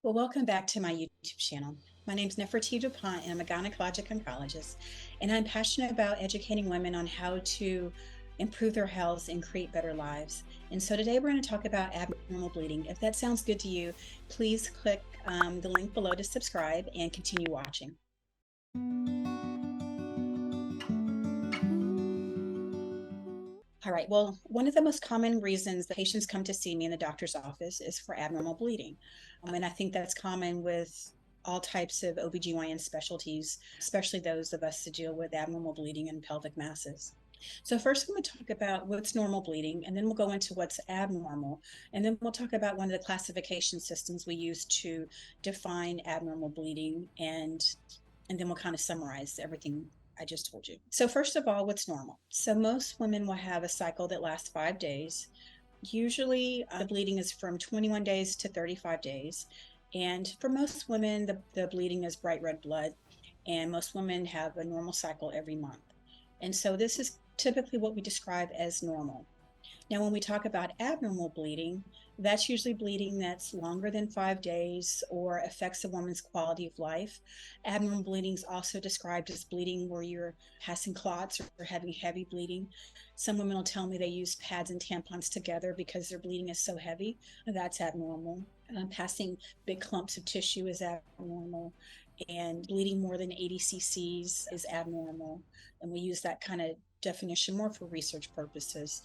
Well, welcome back to my YouTube channel. My name is Nefertiti duPont, and I'm a gynecologic oncologist, and I'm passionate about educating women on how to improve their health and create better lives. And so today we're going to talk about abnormal bleeding. If that sounds good to you, please click the link below to subscribe and continue watching. All right, well, one of the most common reasons that patients come to see me in the doctor's office is for abnormal bleeding. And I think that's common with all types of OBGYN specialties, especially those of us that deal with abnormal bleeding and pelvic masses. So first I'm going to talk about what's normal bleeding, and then we'll go into what's abnormal. And then we'll talk about one of the classification systems we use to define abnormal bleeding, and then we'll kind of summarize everything I just told you. So first of all, what's normal? So most women will have a cycle that lasts 5 days. Usually the bleeding is from 21 days to 35 days. And for most women, the bleeding is bright red blood. And most women have a normal cycle every month. And so this is typically what we describe as normal. Now, when we talk about abnormal bleeding, that's usually bleeding that's longer than 5 days or affects a woman's quality of life. Abnormal bleeding is also described as bleeding where you're passing clots or having heavy bleeding. Some women will tell me they use pads and tampons together because their bleeding is so heavy. That's abnormal. Passing big clumps of tissue is abnormal, and bleeding more than 80 cc's is abnormal. And we use that kind of definition more for research purposes.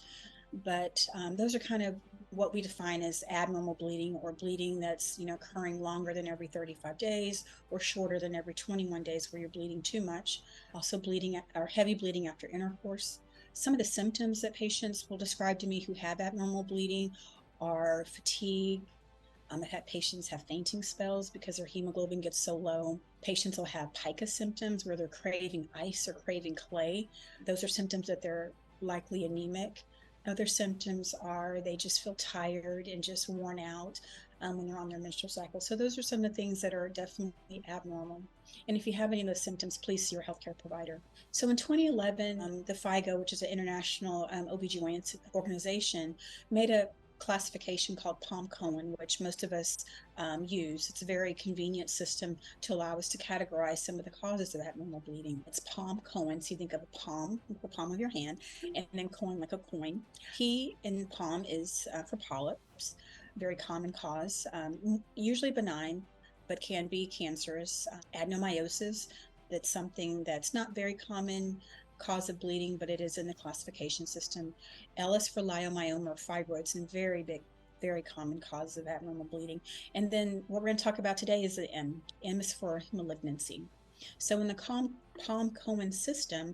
But those are kind of what we define as abnormal bleeding, or bleeding that's occurring longer than every 35 days or shorter than every 21 days where you're bleeding too much. Also bleeding or heavy bleeding after intercourse. Some of the symptoms that patients will describe to me who have abnormal bleeding are fatigue. I've had patients have fainting spells because their hemoglobin gets so low. Patients will have pica symptoms where they're craving ice or craving clay. Those are symptoms that they're likely anemic. Other symptoms are they just feel tired and just worn out when they're on their menstrual cycle. So those are some of the things that are definitely abnormal. And if you have any of those symptoms, please see your healthcare provider. So in 2011, the FIGO, which is an international OBGYN organization, made a classification called Palm-Cohen, which most of us use. It's a very convenient system to allow us to categorize some of the causes of abnormal bleeding. It's Palm-Cohen, so you think of a palm, the palm of your hand, and then coin like a coin. P in palm is for polyps, very common cause, usually benign, but can be cancerous. Adenomyosis, that's something that's not very common cause of bleeding, but it is in the classification system. L is for leiomyoma or fibroids, and very big, very common cause of abnormal bleeding. And then what we're going to talk about today is the M. M is for malignancy. So in the Palm-Cohen system,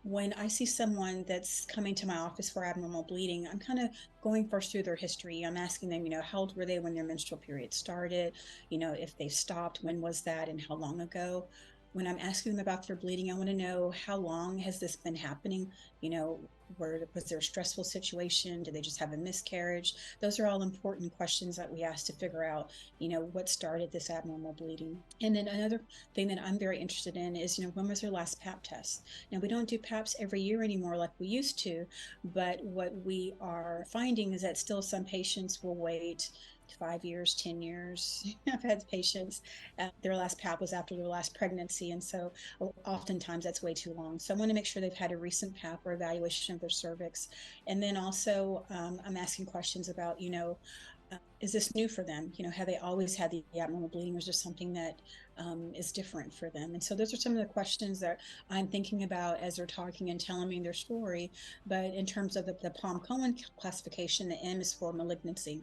when I see someone that's coming to my office for abnormal bleeding, I'm kind of going first through their history. I'm asking them, how old were they when their menstrual period started? If they stopped, when was that and how long ago? When I'm asking them about their bleeding, I want to know how long has this been happening? Was there a stressful situation? Did they just have a miscarriage? Those are all important questions that we ask to figure out, what started this abnormal bleeding. And then another thing that I'm very interested in is, when was their last pap test? Now, we don't do PAPs every year anymore like we used to, but what we are finding is that still some patients will wait 5 years, 10 years. I've had patients, their last PAP was after their last pregnancy. And so oftentimes that's way too long. So I want to make sure they've had a recent PAP or evaluation of their cervix. And then also I'm asking questions about, is this new for them? Have they always had the abnormal bleeding, or is there something that is different for them? And so those are some of the questions that I'm thinking about as they're talking and telling me their story. But in terms of the Palm-Cohen classification, the M is for malignancy.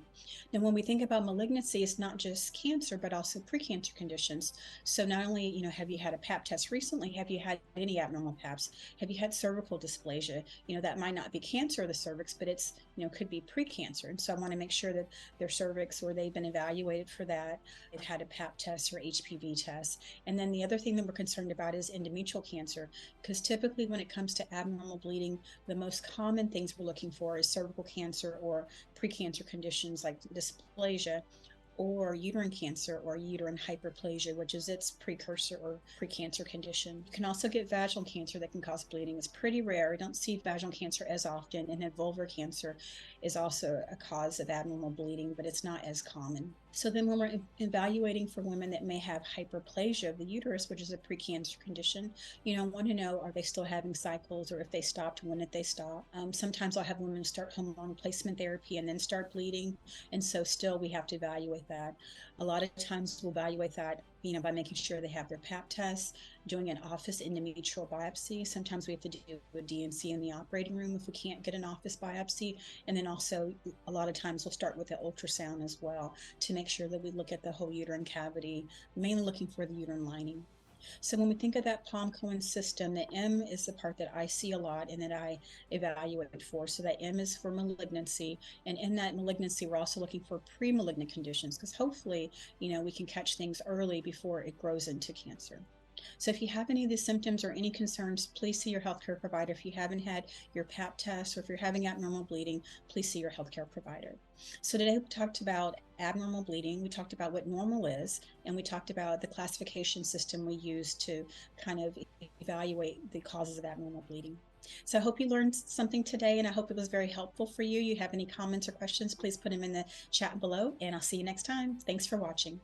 Now, when we think about malignancy, it's not just cancer, but also precancer conditions. So not only, have you had a pap test recently, have you had any abnormal paps? Have you had cervical dysplasia? That might not be cancer of the cervix, but it's, could be precancer. And so I want to make sure that their cervix, or they've been evaluated for that. They've had a pap test or HPV test. And then the other thing that we're concerned about is endometrial cancer, because typically when it comes to abnormal bleeding, the most common things we're looking for is cervical cancer or precancer conditions like dysplasia, or uterine cancer or uterine hyperplasia, which is its precursor or precancer condition. You can also get vaginal cancer that can cause bleeding. It's pretty rare. I don't see vaginal cancer as often, and then vulvar cancer is also a cause of abnormal bleeding, but it's not as common. So then when we're evaluating for women that may have hyperplasia of the uterus, which is a precancer condition, I want to know, are they still having cycles, or if they stopped, when did they stop? Sometimes I'll have women start hormone replacement therapy and then start bleeding. And so still we have to evaluate that. A lot of times we'll evaluate that, by making sure they have their pap tests, doing an office endometrial biopsy. Sometimes we have to do a DNC in the operating room if we can't get an office biopsy. And then also a lot of times we'll start with the ultrasound as well, to make sure that we look at the whole uterine cavity, mainly looking for the uterine lining. So when we think of that Palm-Cohen system, the M is the part that I see a lot and that I evaluate for. So that M is for malignancy. And in that malignancy, we're also looking for pre-malignant conditions, because hopefully, we can catch things early before it grows into cancer. So if you have any of these symptoms or any concerns, please see your healthcare provider. If you haven't had your pap test, or if you're having abnormal bleeding, please see your healthcare provider. So today we talked about abnormal bleeding. We talked about what normal is, and we talked about the classification system we use to kind of evaluate the causes of abnormal bleeding. So I hope you learned something today, and I hope it was very helpful for you. You have any comments or questions, please put them in the chat below, and I'll see you next time. Thanks for watching.